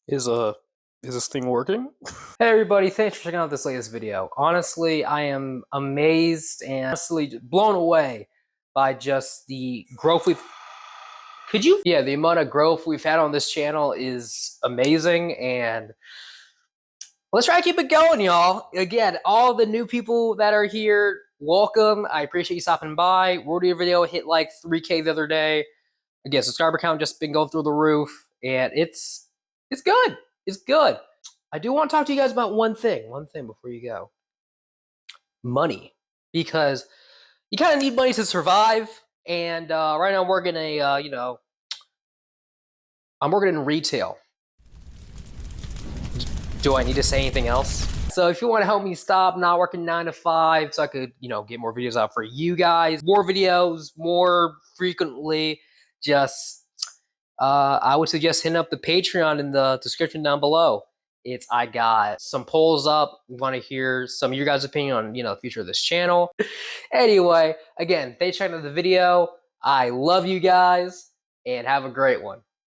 Is this thing working? Hey everybody, thanks for checking out this latest video. Honestly, I am amazed and honestly blown away by just the growth the amount of growth we've had on this channel is amazing, and let's try to keep it going, y'all. Again, all the new people that are here, welcome. I appreciate you stopping by. World War video hit like 3K the other day. Again, subscriber count just been going through the roof, and it's good. It's good. I do want to talk to you guys about one thing before you go. Money. Because you kind of need money to survive, and right now I'm working I'm working in retail. Do I need to say anything else? So if you want to help me stop not working 9 to 5 so I could, get more videos out for you guys, more videos, more frequently, just I would suggest hitting up the Patreon in the description down below. I got some polls up. We want to hear some of your guys' opinion on, the future of this channel. Anyway, again, thanks for checking out the video. I love you guys, and have a great one.